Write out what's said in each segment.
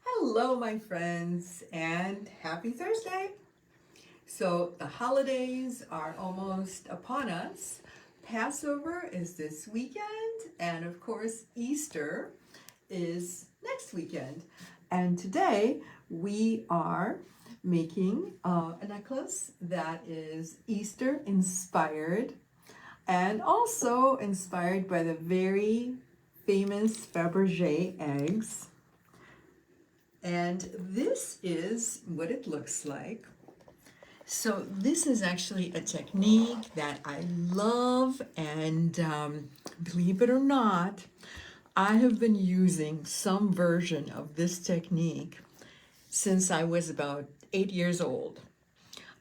Hello, my friends, and happy Thursday. So, the holidays are almost upon us. Passover is this weekend, and of course, Easter is next weekend. And today we are making a necklace that is Easter inspired and also inspired by the very famous Faberge eggs. And this is what it looks like. So this is actually a technique that I love, and believe it or not, I have been using some version of this technique since I was about 8 years old.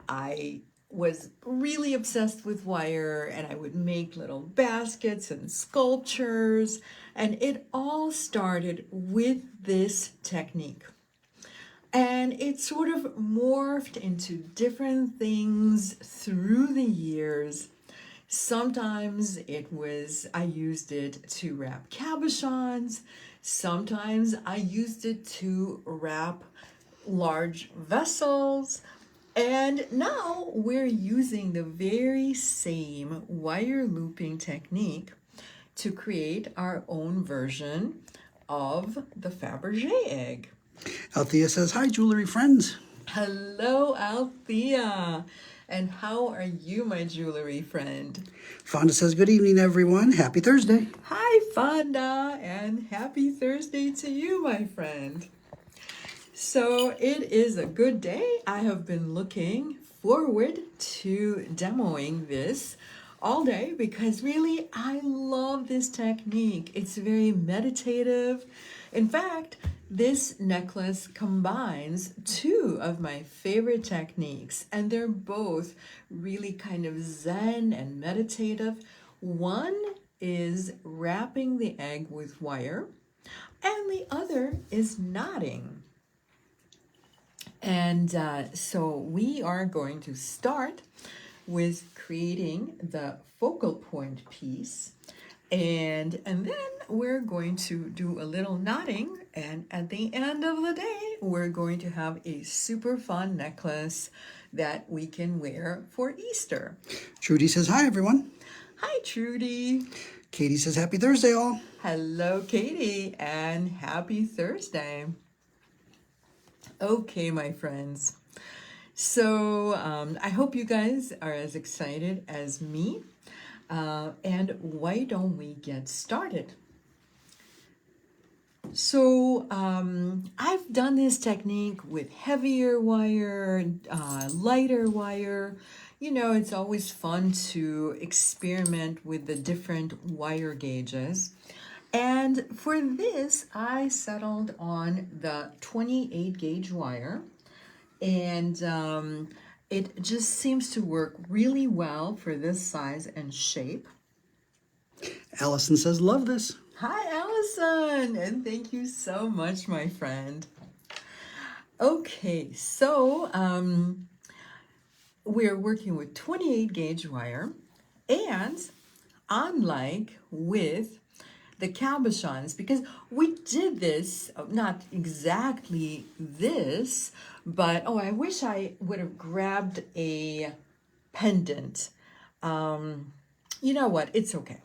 I was really obsessed with wire, and I would make little baskets and sculptures, and it all started with this technique. And it sort of morphed into different things through the years. Sometimes I used it to wrap cabochons. Sometimes I used it to wrap large vessels. And now we're using the very same wire looping technique to create our own version of the Fabergé egg. Althea says, hi, jewelry friends. Hello, Althea. And how are you, my jewelry friend? Fonda says, good evening, everyone. Happy Thursday. Hi, Fonda, and happy Thursday to you, my friend. So it is a good day. I have been looking forward to demoing this all day because really I love this technique. It's very meditative. In fact, this necklace combines two of my favorite techniques, and they're both really kind of zen and meditative. One is wrapping the egg with wire, and the other is knotting. And so we are going to start with creating the focal point piece, and then we're going to do a little knotting, and at the end of the day we're going to have a super fun necklace that we can wear for Easter. Trudy says, hi, everyone. Hi, Trudy. Katie says, happy Thursday, all. Hello, Katie, and happy Thursday. Okay, my friends. So I hope you guys are as excited as me. And why don't we get started? So I've done this technique with heavier wire, lighter wire. You know, it's always fun to experiment with the different wire gauges. And for this, I settled on the 28 gauge wire. And it just seems to work really well for this size and shape. Allison says, love this. Hi, Allison, and thank you so much, my friend. Okay, so we're working with 28 gauge wire, and unlike with the cabochons, because we did this, not exactly this, but I wish I would have grabbed a pendant. You know what? It's okay.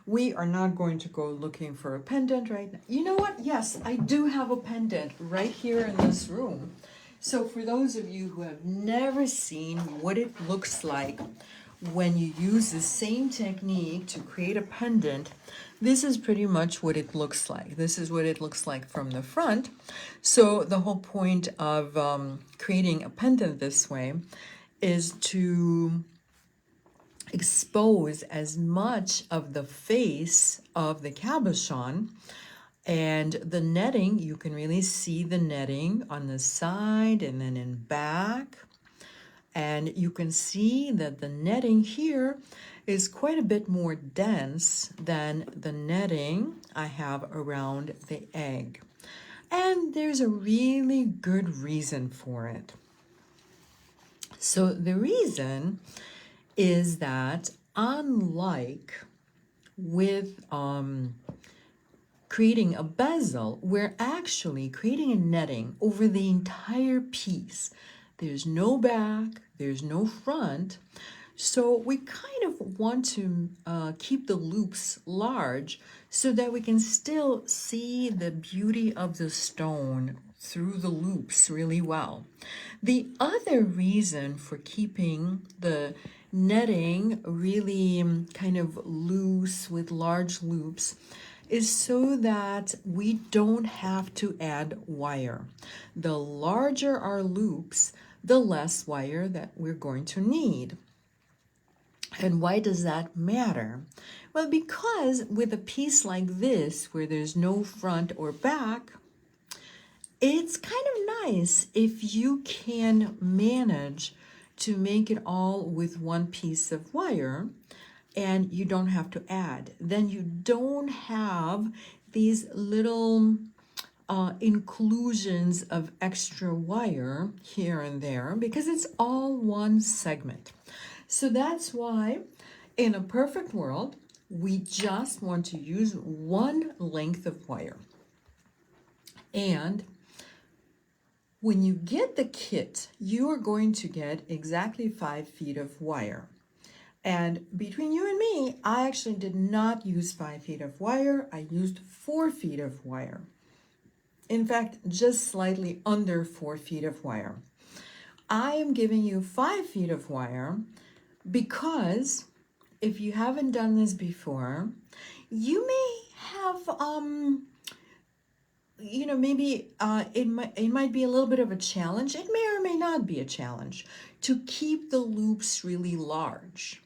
We are not going to go looking for a pendant right now. You know what? Yes, I do have a pendant right here in this room. So for those of you who have never seen what it looks like when you use the same technique to create a pendant, this is pretty much what it looks like. This is what it looks like from the front. So the whole point of creating a pendant this way is to expose as much of the face of the cabochon, and the netting, you can really see the netting on the side and then in back. And you can see that the netting here is quite a bit more dense than the netting I have around the egg. And there's a really good reason for it. So the reason is that unlike with creating a bezel, we're actually creating a netting over the entire piece. There's no back, there's no front. So we kind of want to keep the loops large so that we can still see the beauty of the stone through the loops really well. The other reason for keeping the netting really kind of loose with large loops is so that we don't have to add wire. The larger our loops, the less wire that we're going to need. And why does that matter? Well, because with a piece like this, where there's no front or back, it's kind of nice if you can manage to make it all with one piece of wire and you don't have to add. Then you don't have these little inclusions of extra wire here and there because it's all one segment. So that's why in a perfect world, we just want to use one length of wire. And when you get the kit, you are going to get exactly 5 feet of wire. And between you and me, I actually did not use 5 feet of wire. I used 4 feet of wire. In fact, just slightly under 4 feet of wire. I am giving you 5 feet of wire because if you haven't done this before, you may have maybe it might be a little bit of a challenge. It may or may not be a challenge to keep the loops really large,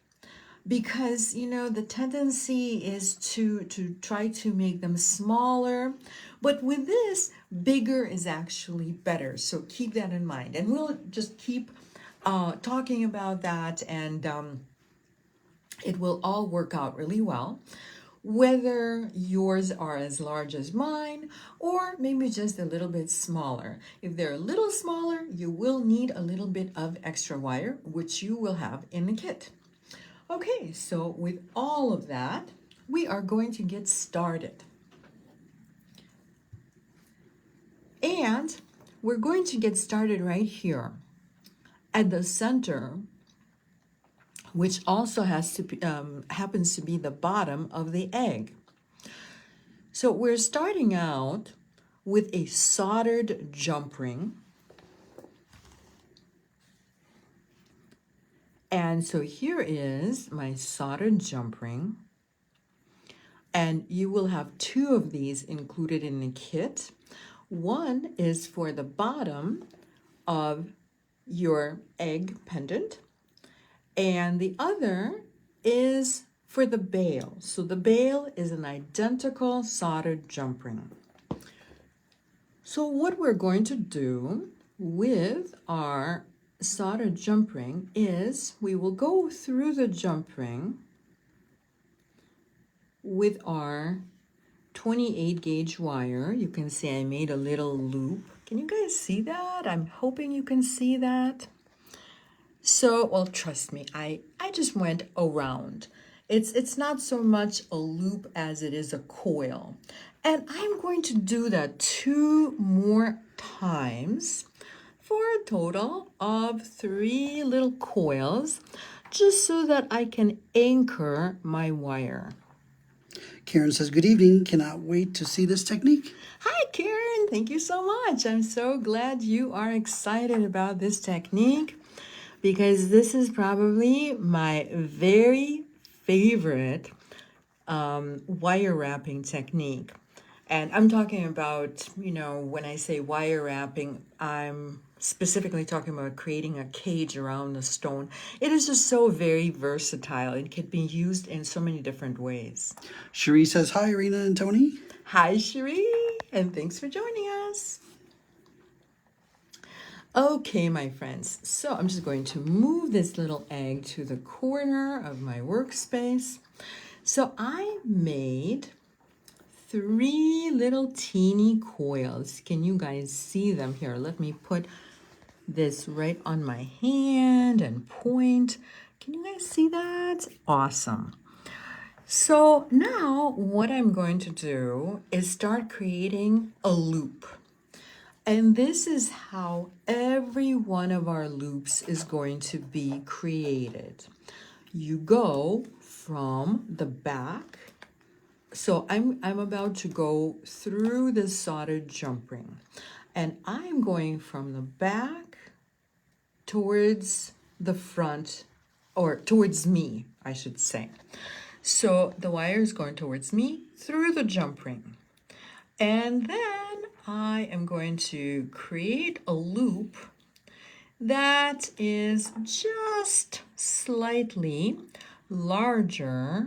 because the tendency is to try to make them smaller, but with this, bigger is actually better. So keep that in mind, and we'll just keep talking about that, and it will all work out really well. Whether yours are as large as mine or maybe just a little bit smaller. If they're a little smaller, you will need a little bit of extra wire, which you will have in the kit. Okay, so with all of that, we are going to get started. And we're going to get started right here at the center, which also has to be, happens to be the bottom of the egg. So we're starting out with a soldered jump ring. And so here is my soldered jump ring. And you will have 2 of these included in the kit. One is for the bottom of your egg pendant, and the other is for the bail. So the bail is an identical soldered jump ring. So what we're going to do with our soldered jump ring is we will go through the jump ring with our 28 gauge wire. You can see I made a little loop. Can you guys see that? I'm hoping you can see that. So, well, trust me, I just went around. It's not so much a loop as it is a coil. And I'm going to do that 2 more times for a total of 3 little coils, just so that I can anchor my wire. Karen says, good evening. Cannot wait to see this technique. Hi, Karen. Thank you so much. I'm so glad you are excited about this technique, because this is probably my very favorite wire wrapping technique. And I'm talking about, when I say wire wrapping, I'm specifically talking about creating a cage around the stone. It is just so very versatile. It can be used in so many different ways. Cherie says, hi, Irina and Tony. Hi, Cherie, and thanks for joining us. Okay, my friends, so I'm just going to move this little egg to the corner of my workspace. So I made 3 little teeny coils. Can you guys see them here? Let me put this right on my hand and point. Can you guys see that? Awesome. So now what I'm going to do is start creating a loop. And this is how every one of our loops is going to be created. You go from the back. So I'm about to go through the soldered jump ring. And I'm going from the back towards the front, or towards me, I should say. So the wire is going towards me through the jump ring. And then I am going to create a loop that is just slightly larger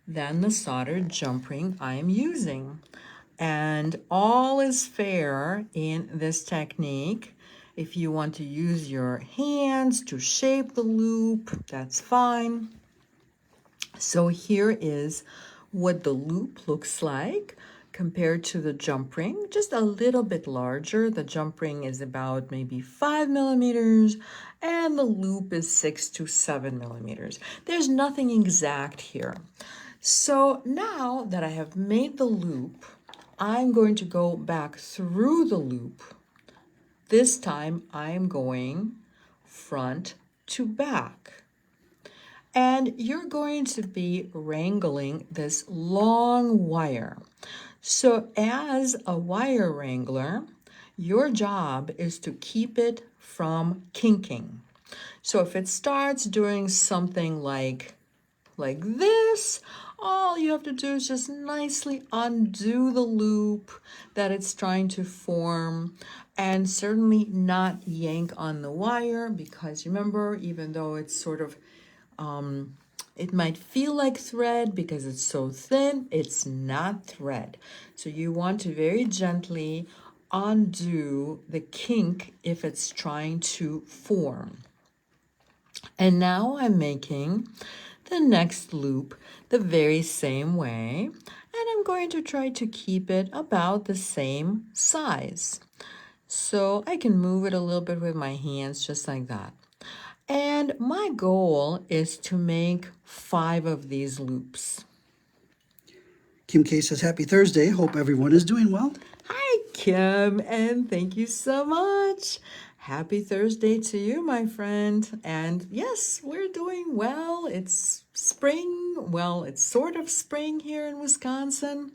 than the soldered jump ring I am using. And all is fair in this technique. If you want to use your hands to shape the loop, that's fine. So here is what the loop looks like compared to the jump ring, just a little bit larger. The jump ring is about maybe 5 millimeters and the loop is 6 to 7 millimeters. There's nothing exact here. So now that I have made the loop, I'm going to go back through the loop. This time I'm going front to back. And you're going to be wrangling this long wire. So as a wire wrangler, your job is to keep it from kinking. So if it starts doing something like this, all you have to do is just nicely undo the loop that it's trying to form, and certainly not yank on the wire, because remember, even though it's sort of it might feel like thread because it's so thin, it's not thread. So you want to very gently undo the kink if it's trying to form. And now I'm making the next loop the very same way, and I'm going to try to keep it about the same size. So I can move it a little bit with my hands just like that. And my goal is to make 5 of these loops. Kim K says, Happy Thursday. Hope everyone is doing well. Hi, Kim, and thank you so much. Happy Thursday to you, my friend. And yes, we're doing well. It's spring. Well, it's sort of spring here in Wisconsin.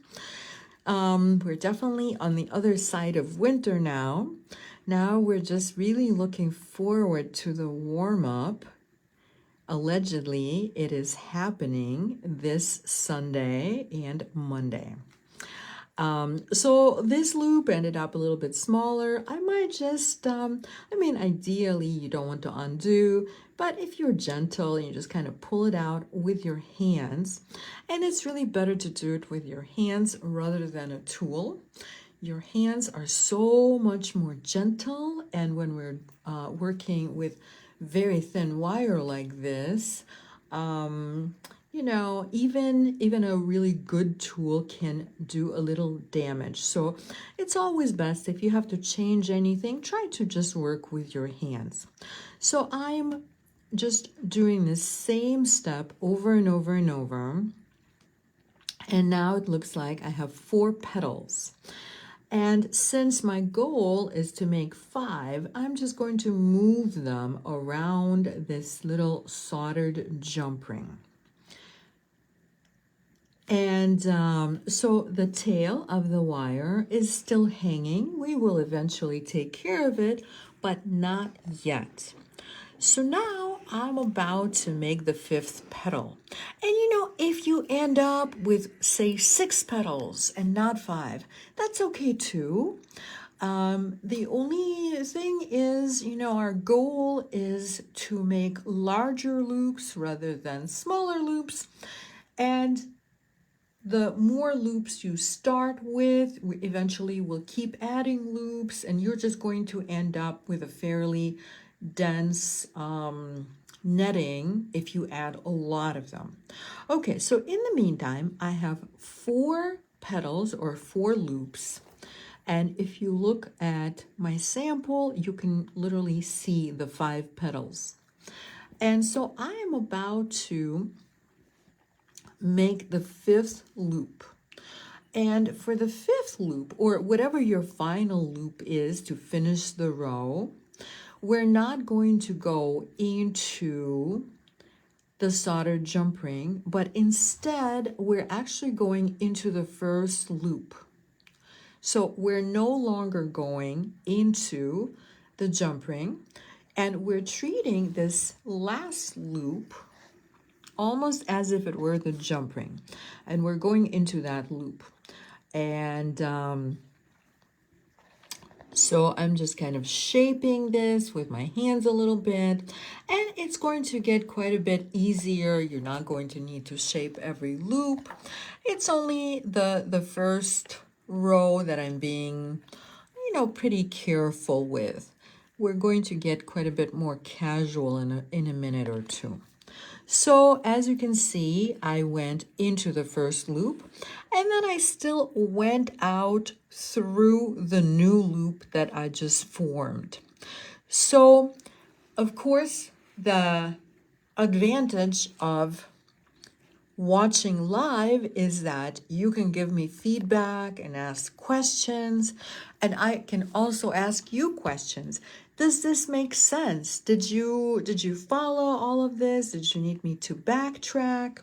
We're definitely on the other side of winter now. Now we're just really looking forward to the warm-up. Allegedly, it is happening this Sunday and Monday. So this loop ended up a little bit smaller. I might just, ideally you don't want to undo, but if you're gentle and you just kind of pull it out with your hands, and it's really better to do it with your hands rather than a tool. Your hands are so much more gentle, and when we're working with very thin wire like this, even a really good tool can do a little damage. So it's always best, if you have to change anything, try to just work with your hands. So I'm just doing the same step over and over and over. And now it looks like I have 4 petals. And since my goal is to make 5, I'm just going to move them around this little soldered jump ring. And so the tail of the wire is still hanging. We will eventually take care of it, but not yet. So now I'm about to make the 5th petal. And if you end up with, say, 6 petals and not 5, that's okay too. The only thing is, our goal is to make larger loops rather than smaller loops. And the more loops you start with, we eventually will keep adding loops, and you're just going to end up with a fairly dense netting if you add a lot of them. Okay, so in the meantime, I have 4 petals or 4 loops. And if you look at my sample, you can literally see the 5 petals. And so I am about to make the 5th loop. And for the 5th loop, or whatever your final loop is to finish the row, we're not going to go into the soldered jump ring, but instead we're actually going into the first loop. So we're no longer going into the jump ring, and we're treating this last loop almost as if it were the jump ring, and we're going into that loop. And so I'm just kind of shaping this with my hands a little bit, and it's going to get quite a bit easier. You're not going to need to shape every loop. It's only the first row that I'm being, pretty careful with. We're going to get quite a bit more casual in a minute or two. So as you can see, I went into the first loop, and then I still went out through the new loop that I just formed. So, of course, the advantage of watching live is that you can give me feedback and ask questions, and I can also ask you questions. Does this make sense? Did you follow all of this? Did you need me to backtrack?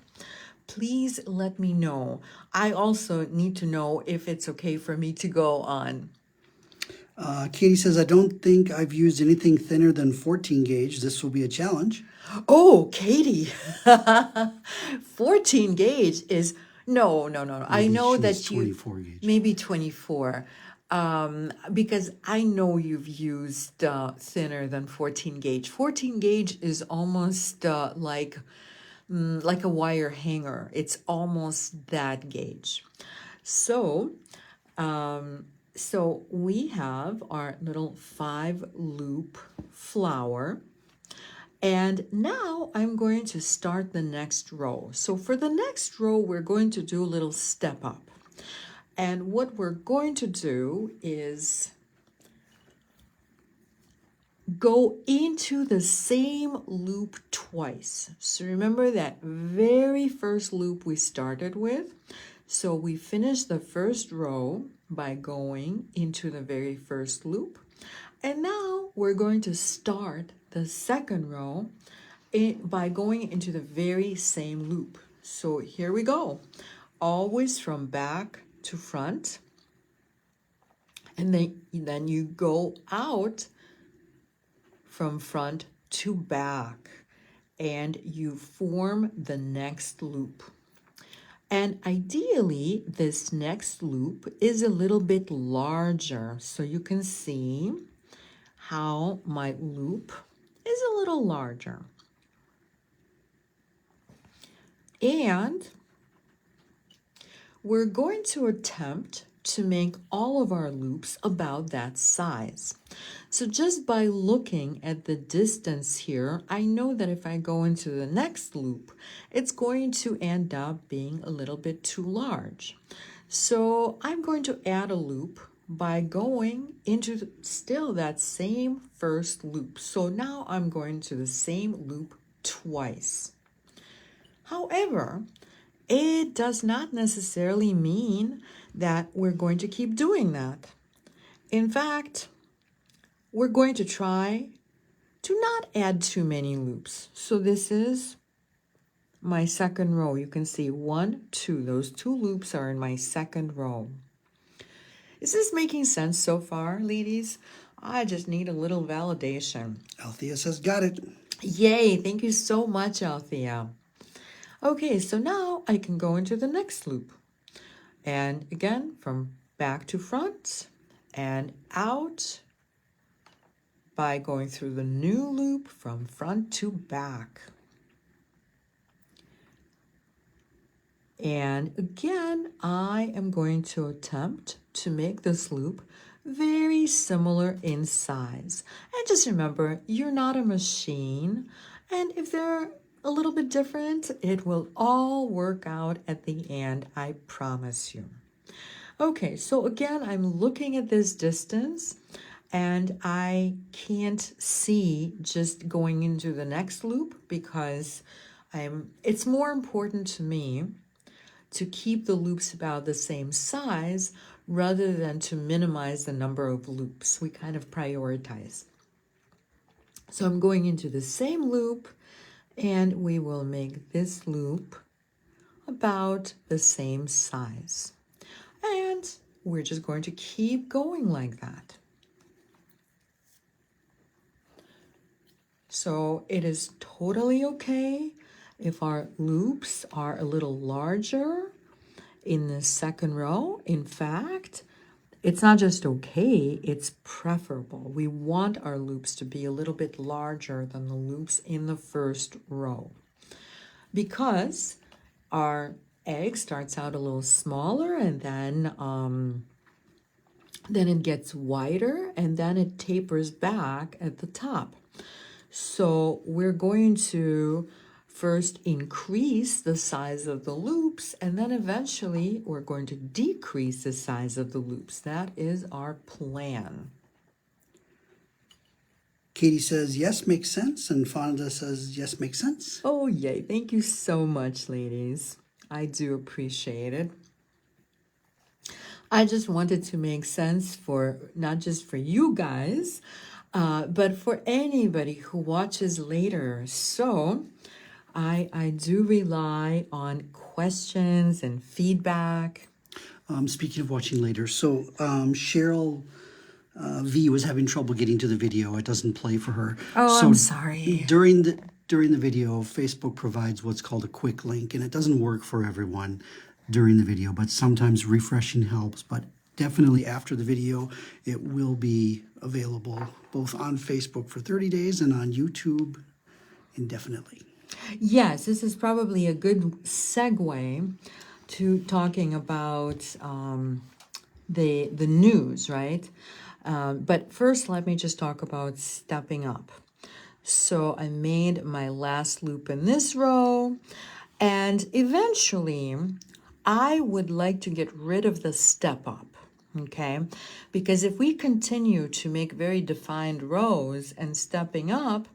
Please let me know. I also need to know if it's okay for me to go on. Katie says, I don't think I've used anything thinner than 14 gauge. This will be a challenge. Oh, Katie, 14 gauge is, no. I know that you, 24 gauge. maybe 24, because I know you've used thinner than 14 gauge. 14 gauge is almost like a wire hanger. It's almost that gauge. So, so we have our little 5-loop flower. And now I'm going to start the next row. So for the next row, we're going to do a little step up. And what we're going to do is go into the same loop twice. So remember that very first loop we started with? So we finished the first row by going into the very first loop. And now we're going to start the second row by going into the very same loop. So here we go. Always from back to front. And then you go out from front to back. And you form the next loop. And ideally, this next loop is a little bit larger. So you can see how my loop is a little larger. And we're going to attempt to make all of our loops about that size. So just by looking at the distance here, I know that if I go into the next loop, it's going to end up being a little bit too large. So I'm going to add a loop by going into still that same first loop. So now I'm going to the same loop twice. However, it does not necessarily mean that we're going to keep doing that. In fact, we're going to try to not add too many loops. So this is my second row. You can see 1, 2. Those 2 loops are in my second row. Is this making sense so far, ladies? I just need a little validation. Althea says, got it. Yay, thank you so much, Althea. Okay, so now I can go into the next loop. And again, from back to front and out by going through the new loop from front to back. And again, I am going to attempt to make this loop very similar in size. And just remember, you're not a machine. And if they're a little bit different, it will all work out at the end, I promise you. Okay, so again, I'm looking at this distance and I can't see just going into the next loop because it's more important to me to keep the loops about the same size rather than to minimize the number of loops. We kind of prioritize. So I'm going into the same loop, and we will make this loop about the same size. And we're just going to keep going like that. So it is totally okay if our loops are a little larger in the second row. In fact, it's not just okay, it's preferable. We want our loops to be a little bit larger than the loops in the first row, because our egg starts out a little smaller, and then it gets wider, and then it tapers back at the top. So we're going to first increase the size of the loops, and then eventually we're going to decrease the size of the loops. That is our plan. Katie says, yes, makes sense. And Fonda says, yes, makes sense. Oh, yay. Thank you so much, ladies. I do appreciate it. I just wanted to make sense for not just for you guys, but for anybody who watches later. So I do rely on questions and feedback. Speaking of watching later, so Cheryl V was having trouble getting to the video. It doesn't play for her. Oh, so I'm sorry. During the video, Facebook provides what's called a quick link, and it doesn't work for everyone during the video, but sometimes refreshing helps. But definitely after the video, it will be available both on Facebook for 30 days and on YouTube indefinitely. Yes, this is probably a good segue to talking about the news, right? But first, let me just talk about stepping up. So I made my last loop in this row, and eventually I would like to get rid of the step up, okay? Because if we continue to make very defined rows and stepping up,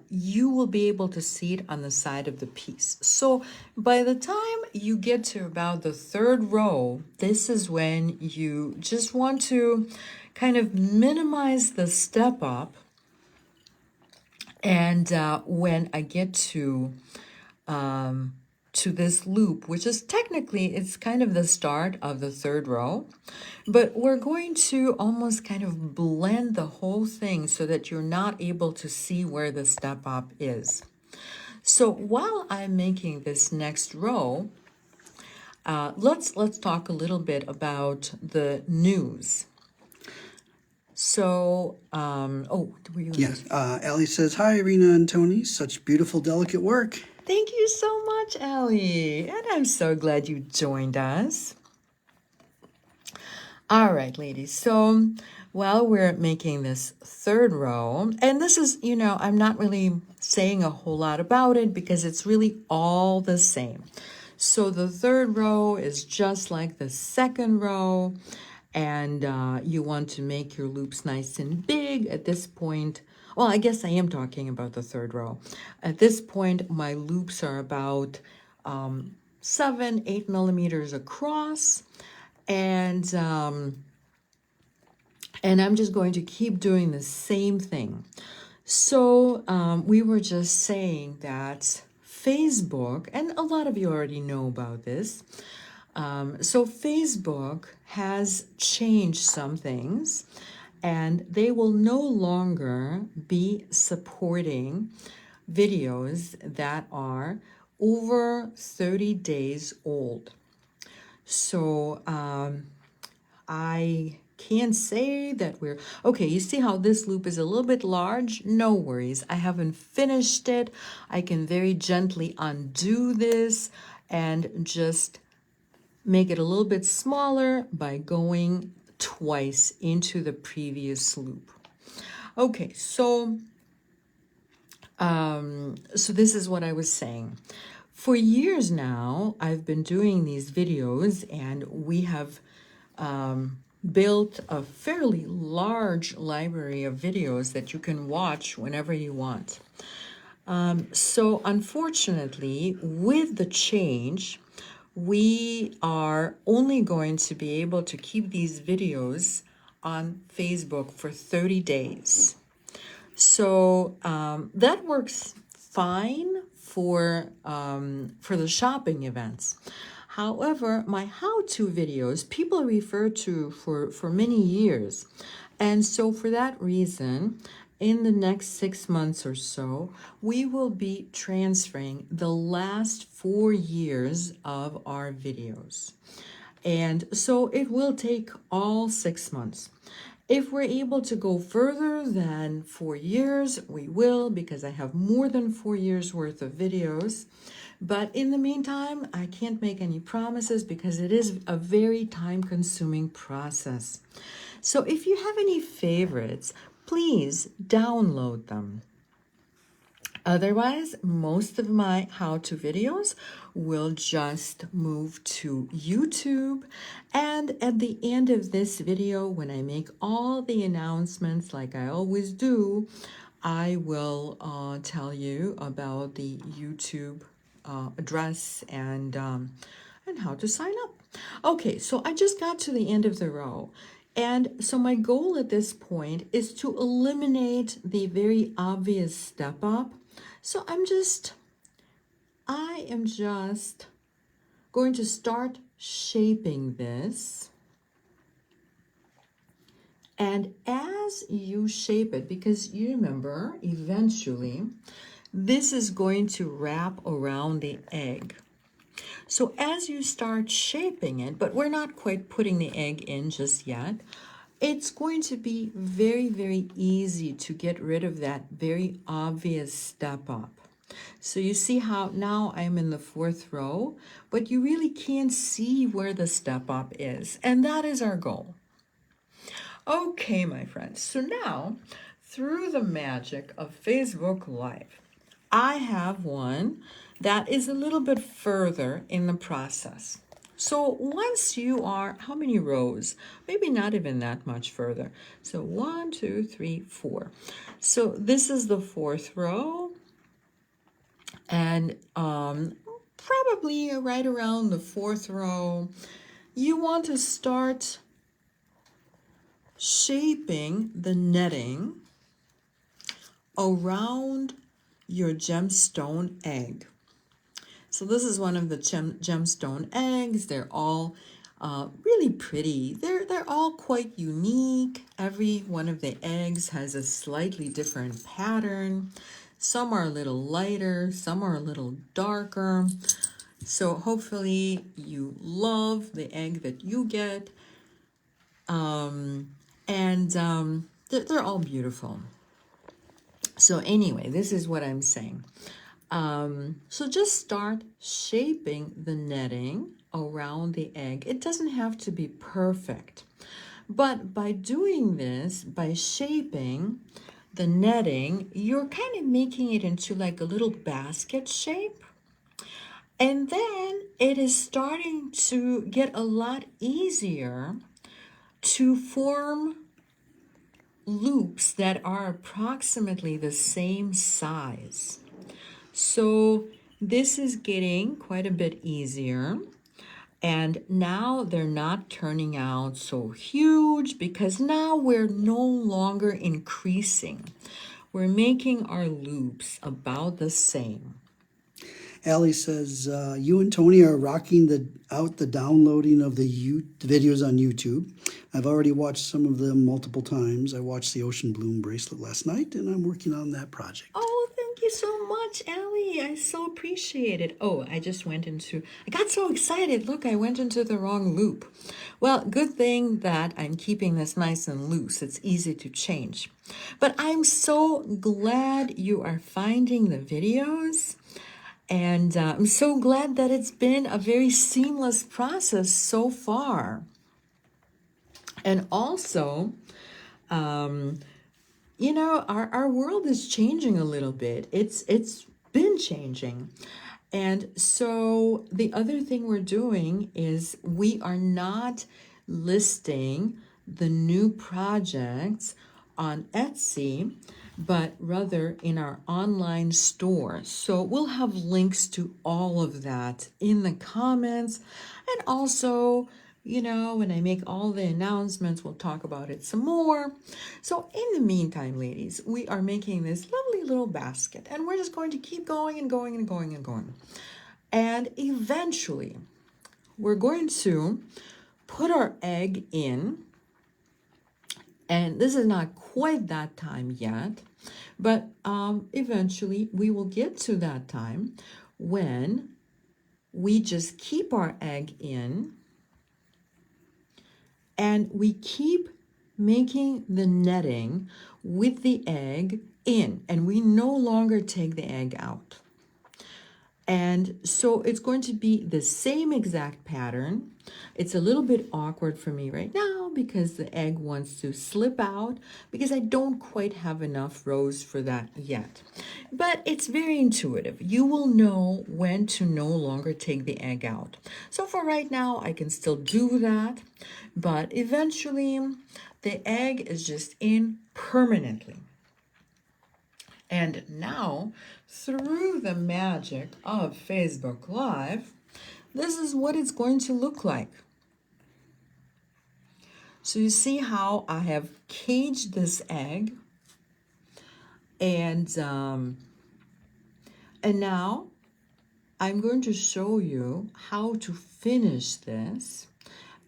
you will be able to see it on the side of the piece. So by the time you get to about the third row, this is when you just want to kind of minimize the step up. And when I get to this loop, which is technically, it's kind of the start of the third row, but we're going to almost kind of blend the whole thing so that you're not able to see where the step up is. So while I'm making this next row, let's talk a little bit about the news. So, were you? Yes, Ellie says, hi, Irina and Tony. Such beautiful, delicate work. Thank you so much, Ellie. And I'm so glad you joined us. All right, ladies. So while we're making this third row, and this is, I'm not really saying a whole lot about it because it's really all the same. So the third row is just like the second row, and you want to make your loops nice and big at this point. Well, I guess I am talking about the third row. At this point, my loops are about 7-8 millimeters across, and I'm just going to keep doing the same thing. So we were just saying that Facebook, and a lot of you already know about this, so Facebook has changed some things, and they will no longer be supporting videos that are over 30 days old. So I can't say that we're okay. You see how this loop is a little bit large? No worries. I haven't finished it. I can very gently undo this and just make it a little bit smaller by going twice into the previous loop. Okay, so this is what I was saying. For years now, I've been doing these videos, and we have built a fairly large library of videos that you can watch whenever you want. So unfortunately, with the change, we are only going to be able to keep these videos on Facebook for 30 days. So that works fine for the shopping events. However, my how-to videos, people refer to for many years. And so for that reason, in the next 6 months or so, we will be transferring the last 4 years of our videos. And so it will take all 6 months. If we're able to go further than 4 years, we will, because I have more than 4 years worth of videos. But in the meantime, I can't make any promises because it is a very time-consuming process. So if you have any favorites, please download them. Otherwise, most of my how-to videos will just move to YouTube. And at the end of this video, when I make all the announcements like I always do, I will tell you about the YouTube address and how to sign up. Okay, so I just got to the end of the row. And so my goal at this point is to eliminate the very obvious step up. So I am just going to start shaping this. And as you shape it, because you remember, eventually, this is going to wrap around the egg. So as you start shaping it, but we're not quite putting the egg in just yet, it's going to be very, very easy to get rid of that very obvious step up. So you see how now I'm in the 4th row, but you really can't see where the step up is. And that is our goal. Okay, my friends. So now, through the magic of Facebook Live, I have one that is a little bit further in the process. So once you are, how many rows? Maybe not even that much further. So 1, 2, 3, 4. So this is the 4th row. And probably right around the 4th row, you want to start shaping the netting around your gemstone egg. So this is one of the gemstone eggs. They're all really pretty. They're all quite unique. Every one of the eggs has a slightly different pattern. Some are a little lighter, some are a little darker. So hopefully you love the egg that you get. They're all beautiful. So anyway, this is what I'm saying. So just start shaping the netting around the egg. It doesn't have to be perfect. But by doing this, by shaping the netting, you're kind of making it into like a little basket shape. And then it is starting to get a lot easier to form loops that are approximately the same size. So this is getting quite a bit easier. And now they're not turning out so huge because now we're no longer increasing. We're making our loops about the same. Allie says, you and Tony are rocking the downloading of the videos on YouTube. I've already watched some of them multiple times. I watched the Ocean Bloom bracelet last night, and I'm working on that project. Oh, thank you so much, Allie. I so appreciate it. Oh, I got so excited. Look, I went into the wrong loop. Well, good thing that I'm keeping this nice and loose. It's easy to change. But I'm so glad you are finding the videos. And I'm so glad that it's been a very seamless process so far. And also, you know, our world is changing a little bit. It's been changing. And so the other thing we're doing is we are not listing the new projects on Etsy, but rather in our online store. So we'll have links to all of that in the comments. And also, when I make all the announcements, we'll talk about it some more. So in the meantime, ladies, we are making this lovely little basket, and we're just going to keep going and going and going and going. And eventually, we're going to put our egg in. And this is not quite that time yet, but eventually we will get to that time when we just keep our egg in and we keep making the netting with the egg in, and we no longer take the egg out. And so it's going to be the same exact pattern. It's a little bit awkward for me right now because the egg wants to slip out because I don't quite have enough rows for that yet. But it's very intuitive. You will know when to no longer take the egg out. So for right now, I can still do that, but eventually the egg is just in permanently. And now, through the magic of Facebook Live, this is what it's going to look like. So you see how I have caged this egg, and now I'm going to show you how to finish this.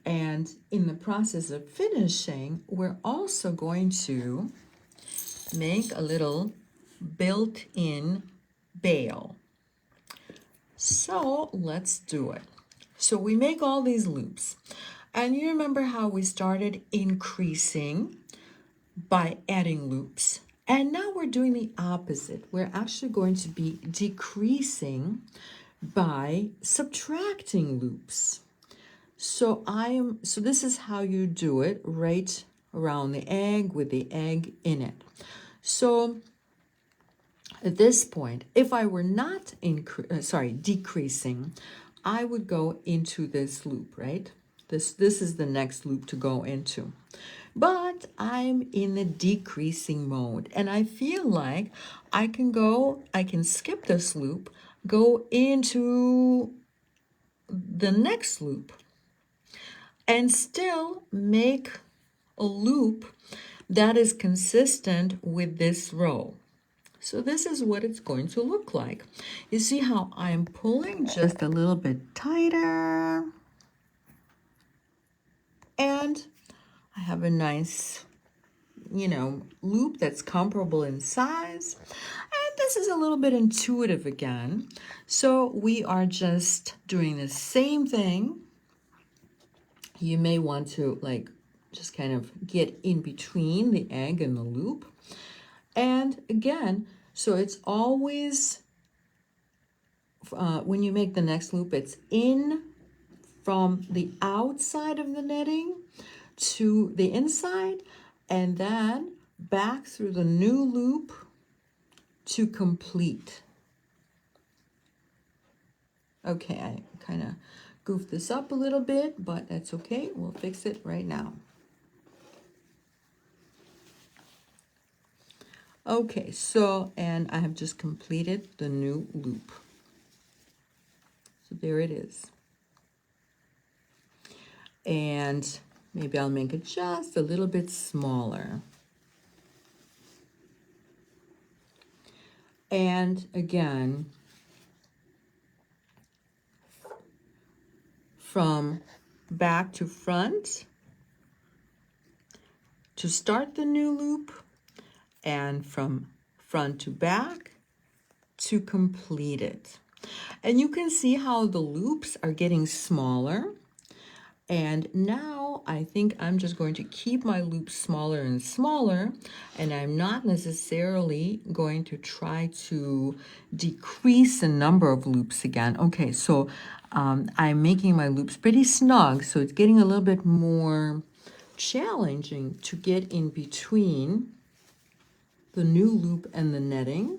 And in the process of finishing, we're also going to make a little built-in bail. So let's do it. So we make all these loops, and you remember how we started increasing by adding loops, and now we're doing the opposite. We're actually going to be decreasing by subtracting loops. So this is how you do it right around the egg with the egg in it. So at this point, if I were not decreasing, I would go into this loop, right? This is the next loop to go into. But I'm in the decreasing mode, and I feel like I can skip this loop, go into the next loop, and still make a loop that is consistent with this row. So this is what it's going to look like. You see how I'm pulling just a little bit tighter. And I have a nice, loop that's comparable in size. And this is a little bit intuitive again. So we are just doing the same thing. You may want to just kind of get in between the egg and the loop. And again, so it's always, when you make the next loop, it's in from the outside of the netting to the inside, and then back through the new loop to complete. Okay, I kind of goofed this up a little bit, but that's okay. We'll fix it right now. Okay, so, and I have just completed the new loop. So there it is. And maybe I'll make it just a little bit smaller. And again, from back to front to start the new loop, and from front to back to complete it. And you can see how the loops are getting smaller. And now I think I'm just going to keep my loops smaller and smaller, and I'm not necessarily going to try to decrease the number of loops again. Okay, so I'm making my loops pretty snug, so it's getting a little bit more challenging to get in between the new loop and the netting,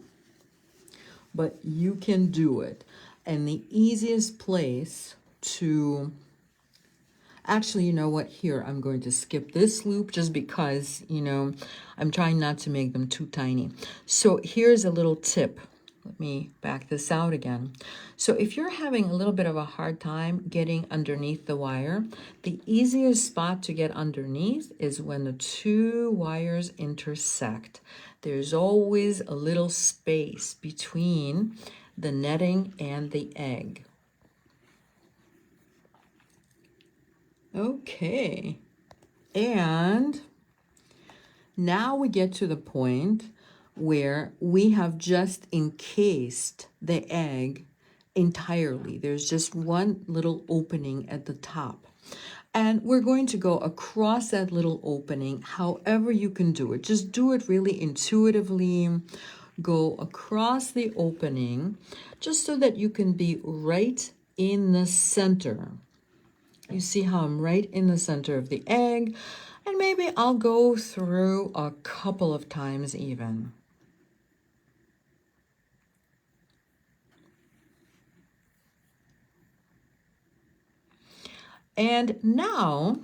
but you can do it. And the easiest place to, Actually, you know what? Here, I'm going to skip this loop just because, I'm trying not to make them too tiny. So here's a little tip. Let me back this out again. So if you're having a little bit of a hard time getting underneath the wire, the easiest spot to get underneath is when the two wires intersect. There's always a little space between the netting and the egg. Okay, and now we get to the point where we have just encased the egg entirely. There's just one little opening at the top. And we're going to go across that little opening however you can do it. Just do it really intuitively. Go across the opening just so that you can be right in the center. You see how I'm right in the center of the egg, and maybe I'll go through a couple of times even. And now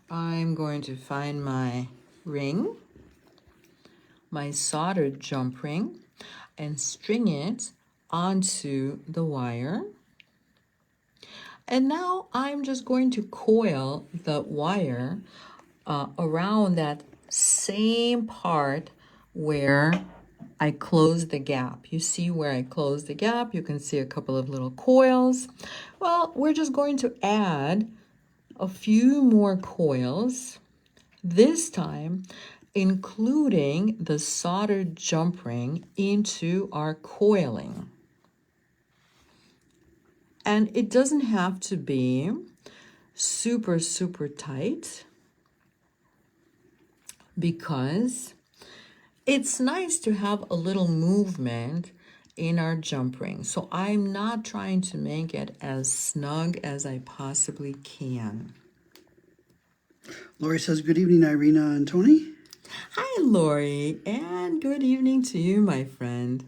I'm going to find my ring, my soldered jump ring, and string it onto the wire. And now I'm just going to coil the wire around that same part where I closed the gap. You see where I closed the gap? You can see a couple of little coils. Well, we're just going to add a few more coils, this time including the soldered jump ring into our coiling. And it doesn't have to be super, super tight because it's nice to have a little movement in our jump ring. So I'm not trying to make it as snug as I possibly can. Lori says, good evening, Irina and Tony. Hi, Lori, and good evening to you, my friend.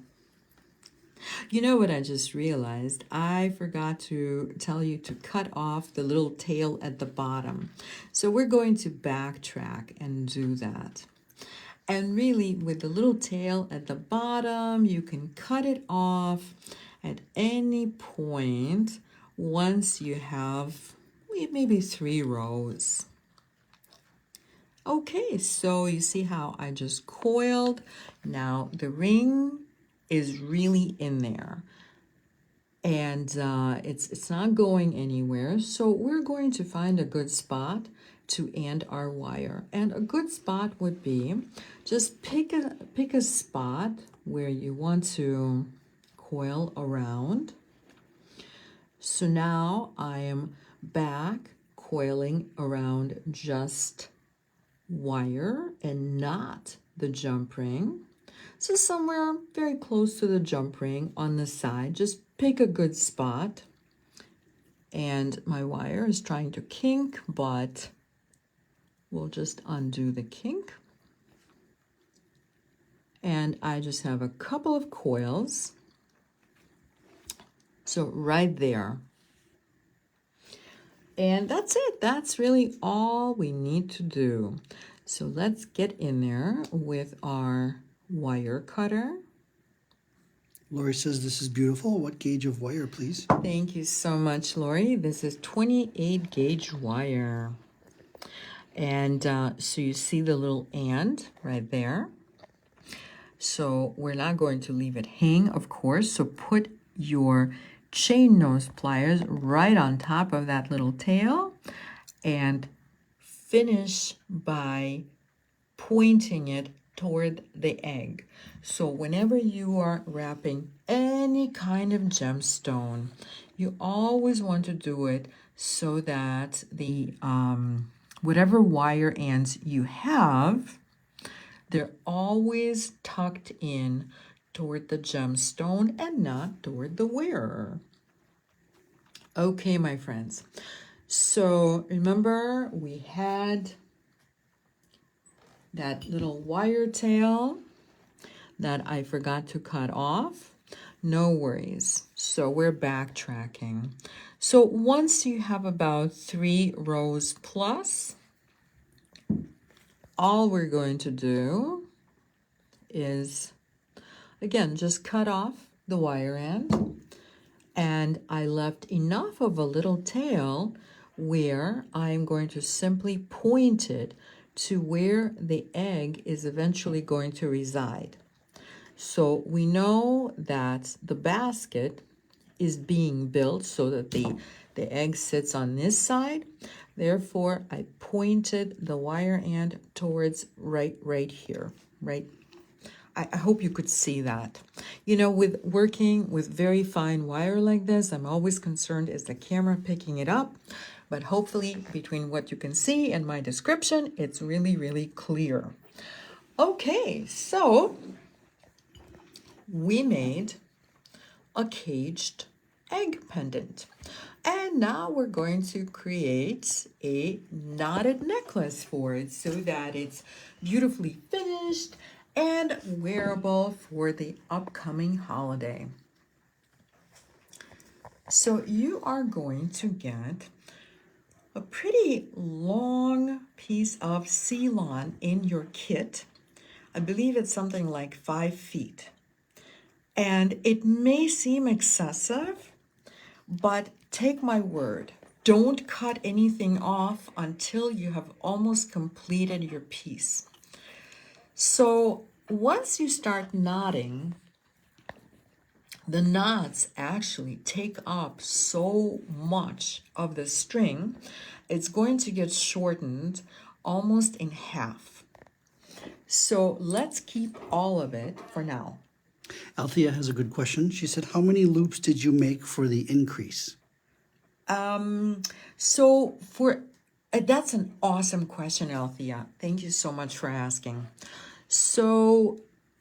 You know what I just realized? I forgot to tell you to cut off the little tail at the bottom. So we're going to backtrack and do that. And really, with the little tail at the bottom, you can cut it off at any point once you have maybe 3 rows. Okay, so you see how I just coiled. Now the ring is really in there, and it's not going anywhere. So we're going to find a good spot to end our wire, and a good spot would be just pick a spot where you want to coil around. So now I am back coiling around just wire and not the jump ring. So somewhere very close to the jump ring on the side, just pick a good spot. And my wire is trying to kink, but we'll just undo the kink. And I just have a couple of coils. So right there. And that's it. That's really all we need to do. So let's get in there with our wire cutter. Lori says, this is beautiful. What gauge of wire, please? Thank you so much, Lori. This is 28 gauge wire. And so you see the little and right there. So we're not going to leave it hang, of course. So put your chain nose pliers right on top of that little tail and finish by pointing it toward the egg. So whenever you are wrapping any kind of gemstone, you always want to do it so that the whatever wire ends you have, they're always tucked in toward the gemstone and not toward the wearer. Okay, my friends. So remember we had that little wire tail that I forgot to cut off. No worries. So we're backtracking. So once you have about 3 rows plus, all we're going to do is, again, just cut off the wire end. And I left enough of a little tail where I'm going to simply point it to where the egg is eventually going to reside. So we know that the basket is being built so that the egg sits on this side. Therefore, I pointed the wire end towards right here, right. I hope you could see that. You know, with working with very fine wire like this, I'm always concerned, is the camera picking it up? But hopefully, between what you can see and my description, it's really, really clear. Okay, so we made a caged egg pendant. And now we're going to create a knotted necklace for it so that it's beautifully finished and wearable for the upcoming holiday. So you are going to get a pretty long piece of Ceylon in your kit. I believe it's something like 5 feet. And it may seem excessive, but take my word, don't cut anything off until you have almost completed your piece. So once you start knotting, the knots actually take up so much of the string, it's going to get shortened almost in half. So let's keep all of it for now. Althea has a good question. She said, how many loops did you make for the increase? So for that's an awesome question, Althea. Thank you so much for asking. So,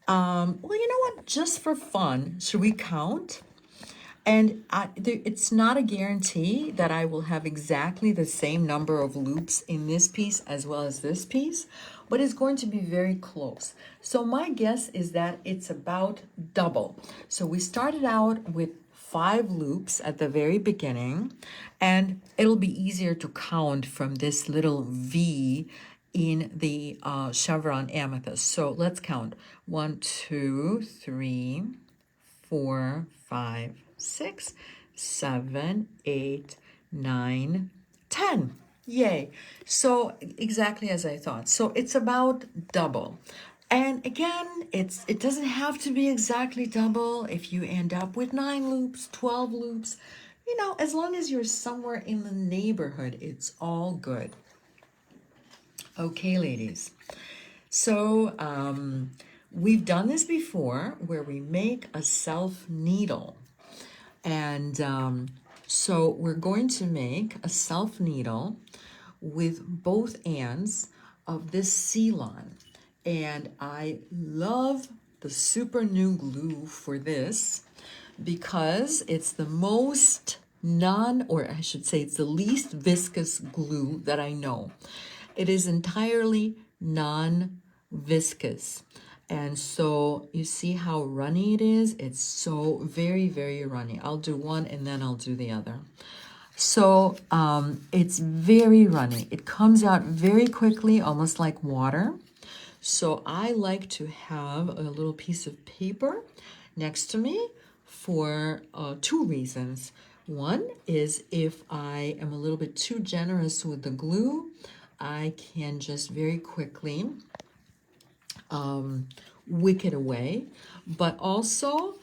well, you know what? Just for fun, should we count? And it's not a guarantee that I will have exactly the same number of loops in this piece as well as this piece, but it's going to be very close. So my guess is that it's about double. So we started out with 5 loops at the very beginning, and it'll be easier to count from this little V in the chevron amethyst. So let's count. 1, 2, 3, 4, 5, 6, 7, 8, 9, 10. Yay. So exactly as I thought. So it's about double. And again, it doesn't have to be exactly double. If you end up with 9 loops, 12 loops, you know, as long as you're somewhere in the neighborhood, it's all good. Okay, ladies. So we've done this before where we make a self needle. And so we're going to make a self needle with both ends of this Ceylon. And I love the super new glue for this because it's the most or I should say it's the least viscous glue that I know. It is entirely non-viscous. And so you see how runny it is? It's so very, very runny. I'll do one and then I'll do the other. So it's very runny. It comes out very quickly, almost like water. So I like to have a little piece of paper next to me for 2 reasons. One is if I am a little bit too generous with the glue, I can just very quickly wick it away. But also,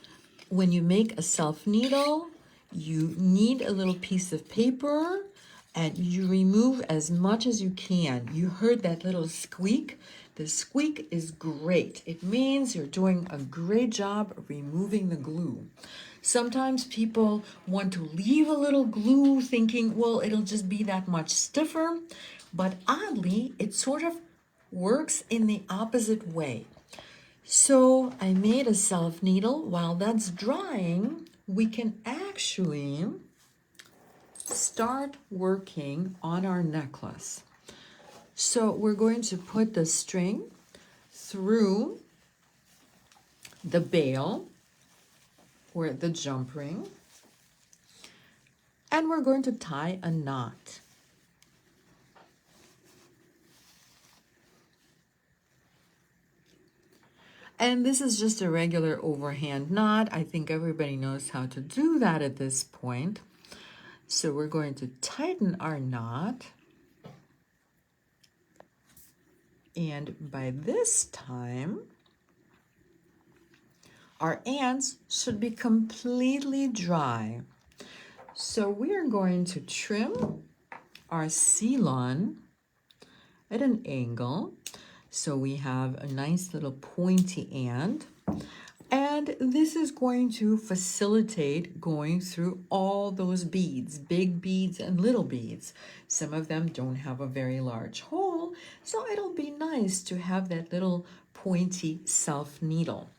when you make a self needle, you need a little piece of paper and you remove as much as you can. You heard that little squeak? The squeak is great. It means you're doing a great job of removing the glue. Sometimes people want to leave a little glue thinking, well, it'll just be that much stiffer. But oddly, it sort of works in the opposite way. So I made a self needle. While that's drying, we can actually start working on our necklace. So we're going to put the string through the bail or the jump ring. And we're going to tie a knot. And this is just a regular overhand knot. I think everybody knows how to do that at this point. So we're going to tighten our knot. And by this time, our ends should be completely dry. So we are going to trim our ceylon at an angle. So we have a nice little pointy end. And this is going to facilitate going through all those beads, big beads and little beads. Some of them don't have a very large hole, so it'll be nice to have that little pointy self needle.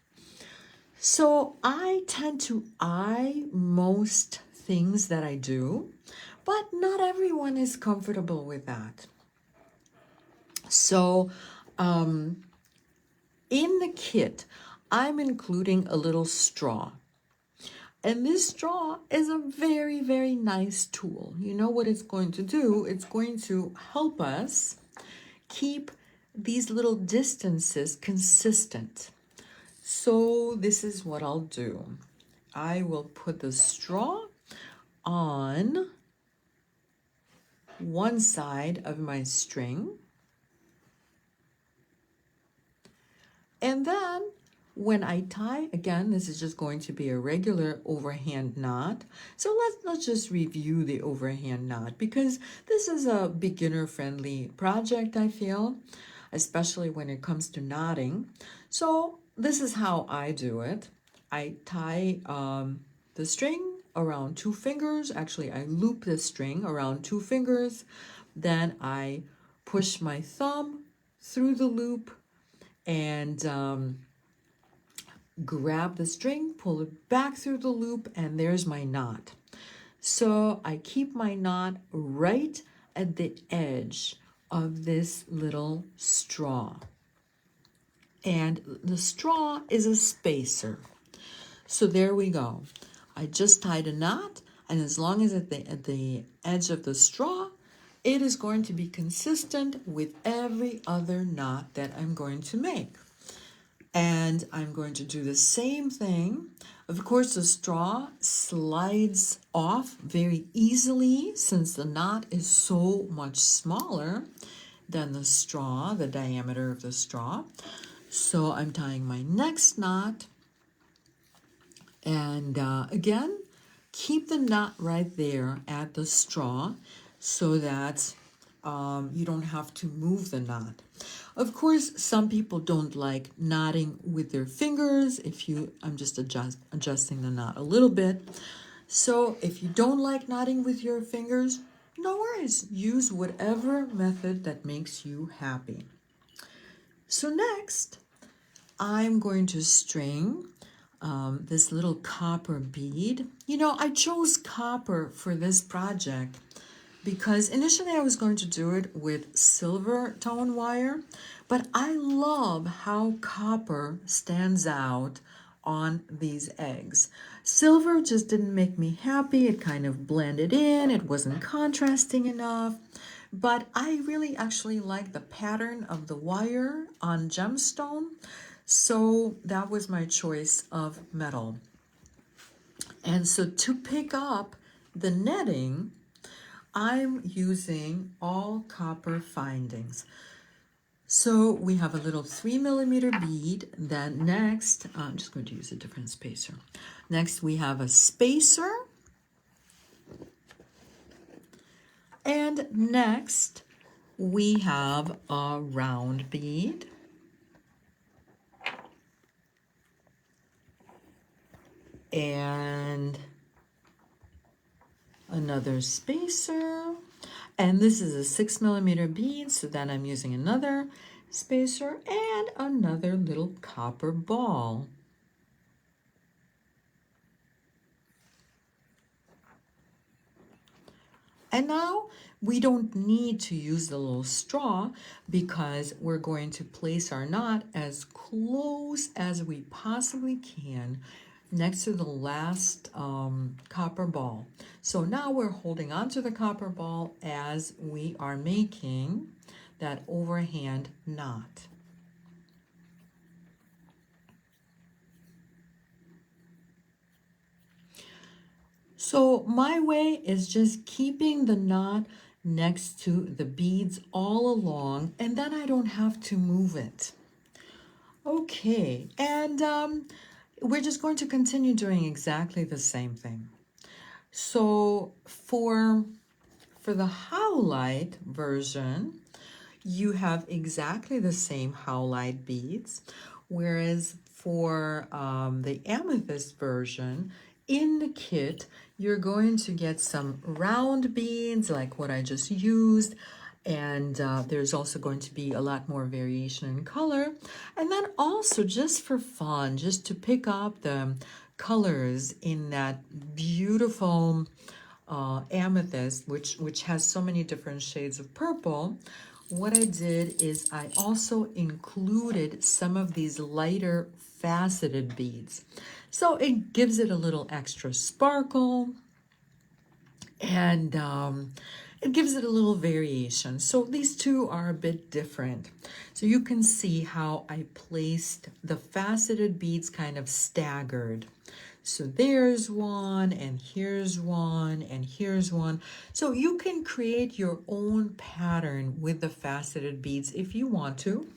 So I tend to eye most things that I do, but not everyone is comfortable with that. So in the kit, I'm including a little straw. And this straw is a very, very nice tool. You know what it's going to do? It's going to help us keep these little distances consistent. So this is what I'll do. I will put the straw on one side of my string. And then when I tie, again, this is just going to be a regular overhand knot. So let's just review the overhand knot, because this is a beginner-friendly project, I feel, especially when it comes to knotting. So this is how I do it. I tie the string around 2 fingers. Actually, I loop the string around 2 fingers. Then I push my thumb through the loop and grab the string, pull it back through the loop, and there's my knot. So I keep my knot right at the edge of this little straw. And the straw is a spacer. So there we go. I just tied a knot, and as long as at the edge of the straw, it is going to be consistent with every other knot that I'm going to make. And I'm going to do the same thing. Of course, the straw slides off very easily since the knot is so much smaller than the straw, the diameter of the straw. So I'm tying my next knot. And again, keep the knot right there at the straw so that you don't have to move the knot. Of course, some people don't like knotting with their fingers. I'm just adjusting the knot a little bit. So if you don't like knotting with your fingers, no worries. Use whatever method that makes you happy. So next, I'm going to string this little copper bead. You know, I chose copper for this project because initially I was going to do it with silver tone wire, but I love how copper stands out on these eggs. Silver just didn't make me happy. It kind of blended in. It wasn't contrasting enough. But I really actually like the pattern of the wire on gemstone. So that was my choice of metal. And so to pick up the netting, I'm using all copper findings. So we have a little 3mm bead. Then next, I'm just going to use a different spacer. Next, we have a spacer. And next, we have a round bead. And another spacer, and this is a 6mm bead, so then I'm using another spacer and another little copper ball. And now we don't need to use the little straw because we're going to place our knot as close as we possibly can next to the last copper ball. So now we're holding on to the copper ball as we are making that overhand knot. So my way is just keeping the knot next to the beads all along, and then I don't have to move it. Okay, and we're just going to continue doing exactly the same thing. So for the howlite version, you have exactly the same howlite beads, whereas for the amethyst version, in the kit, you're going to get some round beads like what I just used, and there's also going to be a lot more variation in color. And then also just for fun, just to pick up the colors in that beautiful amethyst, which has so many different shades of purple, what I did is I also included some of these lighter faceted beads. So it gives it a little extra sparkle, and it gives it a little variation. So these two are a bit different. So you can see how I placed the faceted beads kind of staggered. So there's one, and here's one, and here's one. So you can create your own pattern with the faceted beads if you want to,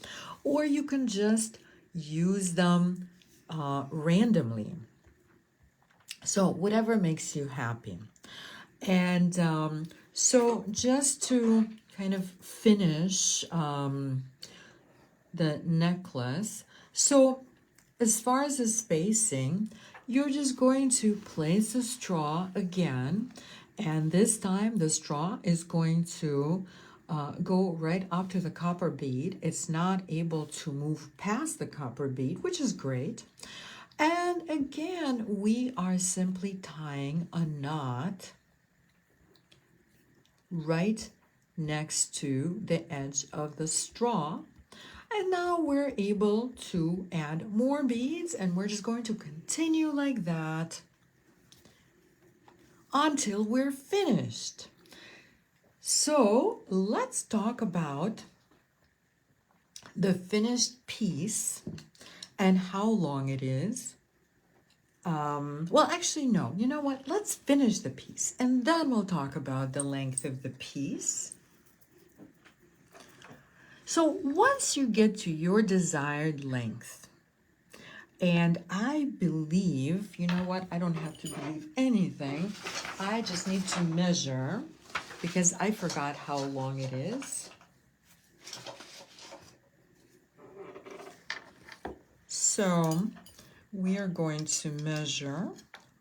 or you can just use them randomly. So whatever makes you happy. And so just to kind of finish the necklace, so as far as the spacing, you're just going to place a straw again, and this time the straw is going to go right up to the copper bead. It's not able to move past the copper bead, which is great. And again, we are simply tying a knot right next to the edge of the straw. And now we're able to add more beads, and we're just going to continue like that until we're finished. So let's talk about the finished piece and how long it is. Well, actually, no. You know what? Let's finish the piece, and then we'll talk about the length of the piece. So once you get to your desired length, and I believe, you know what? I don't have to believe anything. I just need to measure because I forgot how long it is. So we are going to measure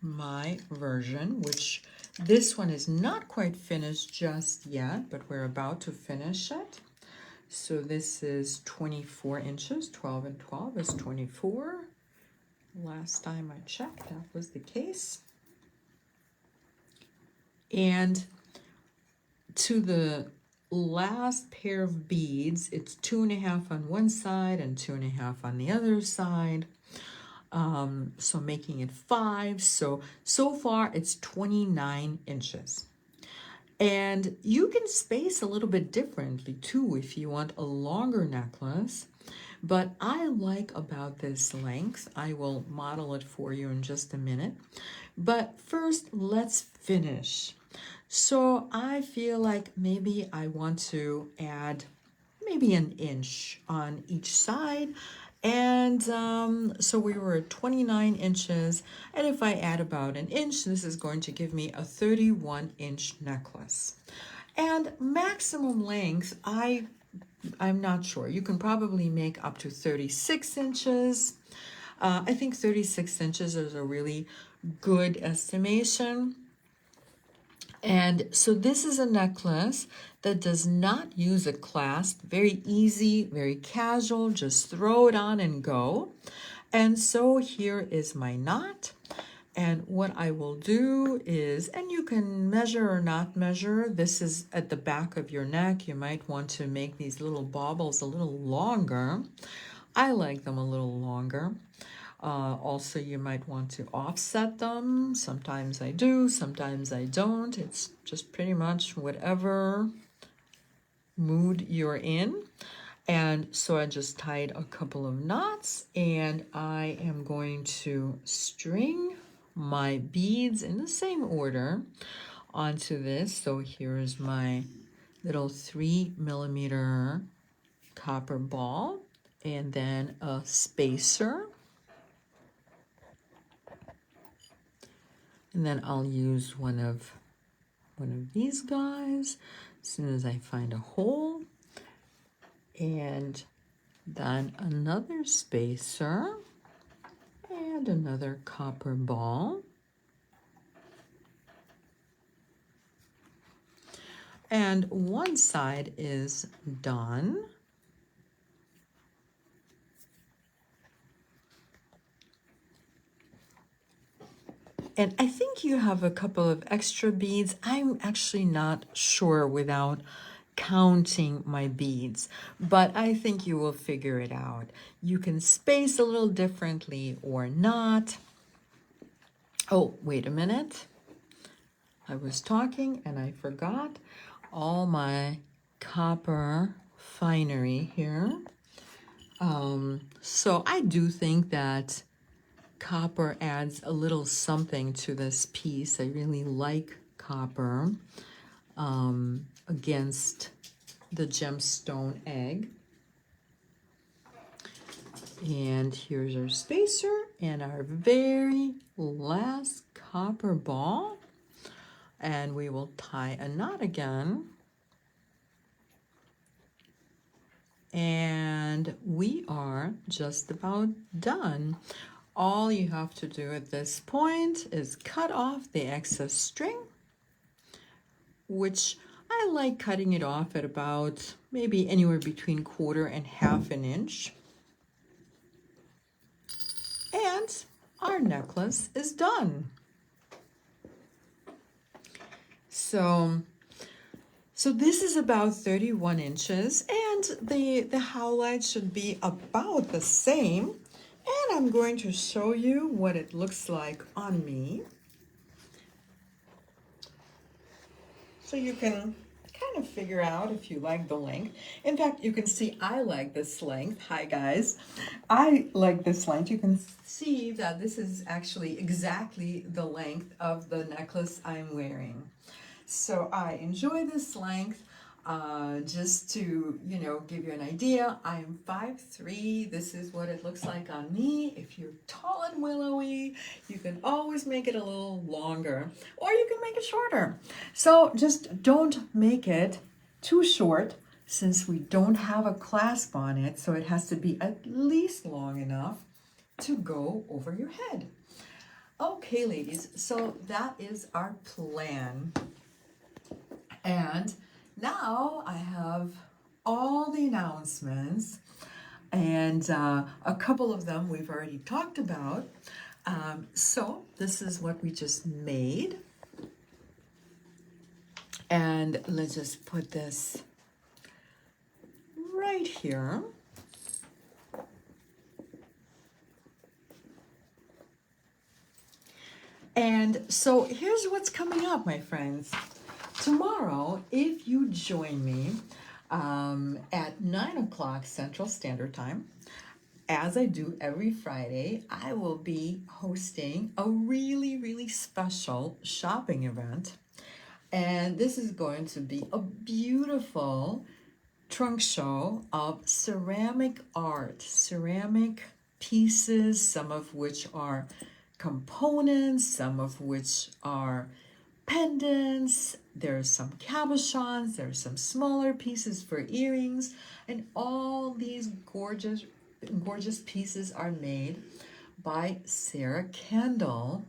my version, which this one is not quite finished just yet, but we're about to finish it. So this is 24 inches, 12 and 12 is 24. Last time I checked, that was the case. And to the last pair of beads, it's 2.5 on one side and 2.5 on the other side. So making it 5. So far it's 29 inches. And you can space a little bit differently too if you want a longer necklace. But I like about this length. I will model it for you in just a minute. But first, let's finish. So I feel like maybe I want to add maybe an inch on each side. And so we were at 29 inches. And if I add about an inch, this is going to give me a 31-inch necklace. And maximum length, I'm not sure. You can probably make up to 36 inches. I think 36 inches is a really good estimation. And so this is a necklace that does not use a clasp. Very easy, very casual, just throw it on and go. And so here is my knot. And what I will do is, and you can measure or not measure, this is at the back of your neck. You might want to make these little baubles a little longer. I like them a little longer. Also, you might want to offset them. Sometimes I do, sometimes I don't. It's just pretty much whatever mood you're in. And so I just tied a couple of knots, and I am going to string my beads in the same order onto this. So here's my little 3mm copper ball, and then a spacer. And then I'll use one of these guys as soon as I find a hole. And then another spacer and another copper ball. And one side is done. And I think you have a couple of extra beads. I'm actually not sure without counting my beads, but I think you will figure it out. You can space a little differently or not. Oh, wait a minute. I was talking and I forgot all my copper finery here. So I do think that copper adds a little something to this piece. I really like copper against the gemstone egg. And here's our spacer and our very last copper ball. And we will tie a knot again. And we are just about done. All you have to do at this point is cut off the excess string, which I like cutting it off at about maybe anywhere between 1/4 and 1/2 inch. And our necklace is done. So this is about 31 inches, and the howlite should be about the same. And I'm going to show you what it looks like on me. So you can kind of figure out if you like the length. In fact, you can see I like this length. Hi guys. I like this length. You can see that this is actually exactly the length of the necklace I'm wearing. So I enjoy this length. Just to, give you an idea, I'm 5'3". This is what it looks like on me. If you're tall and willowy, you can always make it a little longer, or you can make it shorter. So just don't make it too short, since we don't have a clasp on it, so it has to be at least long enough to go over your head. Okay, ladies, so that is our plan. And now I have all the announcements, and a couple of them we've already talked about. So this is what we just made. And let's just put this right here. And so here's what's coming up, my friends. Tomorrow, if you join me at 9 o'clock Central Standard Time, as I do every Friday, I will be hosting a really, really special shopping event. And this is going to be a beautiful trunk show of ceramic art, ceramic pieces, some of which are components, some of which are pendants. There's some cabochons, there's some smaller pieces for earrings, and all these gorgeous pieces are made by Sarah Kendall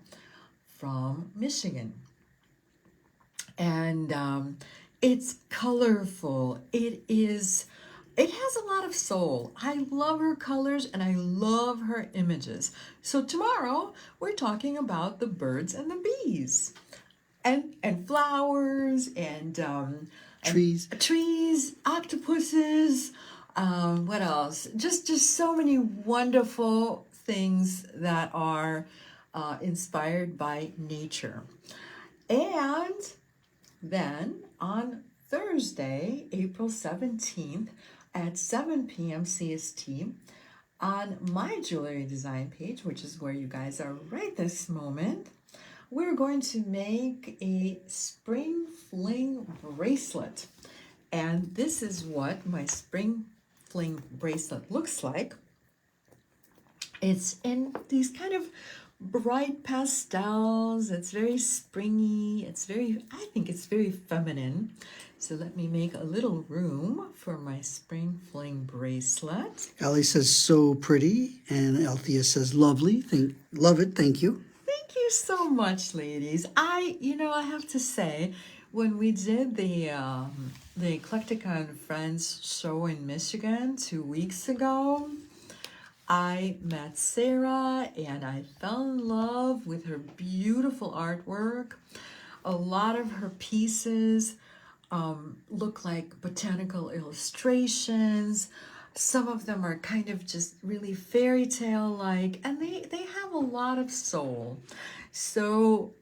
from Michigan. And it's colorful. It has a lot of soul. I love her colors and I love her images. So tomorrow we're talking about the birds and the bees. And flowers and trees, octopuses, what else? Just so many wonderful things that are inspired by nature. And then on Thursday, April 17th at 7 p.m. CST, on my jewelry design page, which is where you guys are right this moment, we're going to make a spring fling bracelet. And this is what my spring fling bracelet looks like. It's in these kind of bright pastels. It's very springy. I think it's very feminine. So let me make a little room for my spring fling bracelet. Allie says so pretty, and Althea says lovely. Love it. Thank you. Thank you so much, ladies. I have to say, when we did the Eclectica and Friends show in Michigan 2 weeks ago, I met Sarah and I fell in love with her beautiful artwork. A lot of her pieces look like botanical illustrations. Some of them are kind of just really fairy tale like, and they have a lot of soul. So,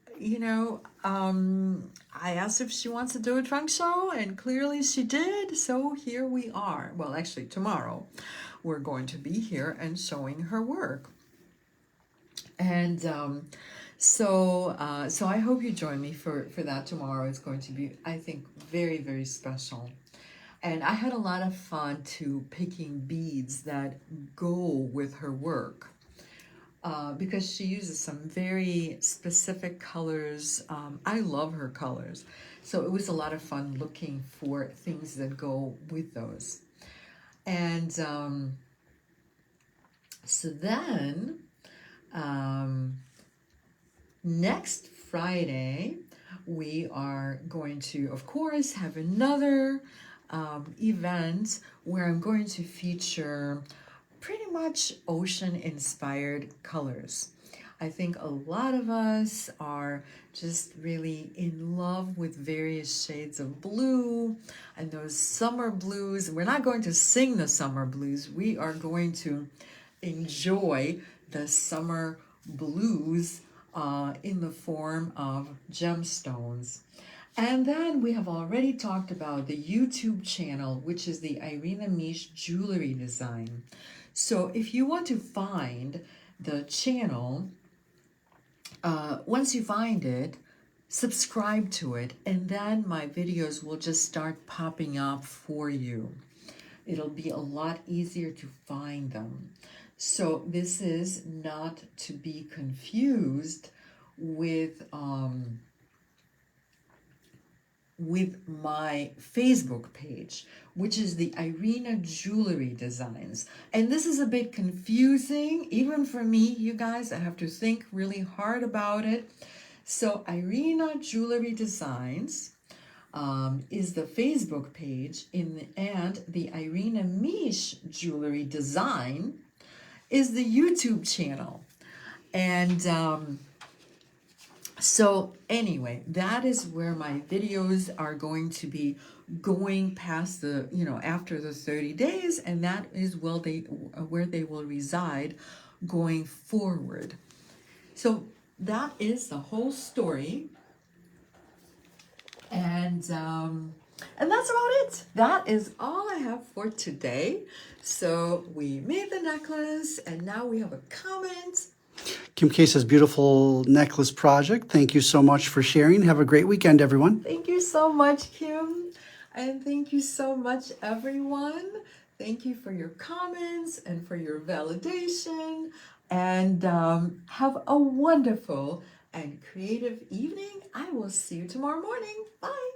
I asked if she wants to do a trunk show, and clearly she did. So here we are. Well, actually, tomorrow we're going to be here and showing her work. And so I hope you join me for that tomorrow. It's going to be, I think, very, very special. And I had a lot of fun too picking beads that go with her work. Because she uses some very specific colors. I love her colors. So it was a lot of fun looking for things that go with those. And so then next Friday, we are going to, of course, have another event where I'm going to feature pretty much ocean-inspired colors. I think a lot of us are just really in love with various shades of blue and those summer blues. We're not going to sing the summer blues. We are going to enjoy the summer blues in the form of gemstones. And then we have already talked about the YouTube channel, which is the Irina Miech Jewelry Design. So if you want to find the channel, once you find it, subscribe to it, and then my videos will just start popping up for you. It'll be a lot easier to find them. So this is not to be confused with my Facebook page, which is the Irina Jewelry Designs. And this is a bit confusing, even for me, you guys. I have to think really hard about it. So Irina Jewelry Designs is the Facebook page, and the Irina Miech Jewelry Design is the YouTube channel. And so anyway, that is where my videos are going to be going past the, after the 30 days, and that is where they will reside going forward. So that is the whole story. And that's about it. That is all I have for today. So we made the necklace, and now we have a comment. Kim K says, beautiful necklace project. Thank you so much for sharing. Have a great weekend, everyone. Thank you so much, Kim. And thank you so much, everyone. Thank you for your comments and for your validation. And have a wonderful and creative evening. I will see you tomorrow morning. Bye.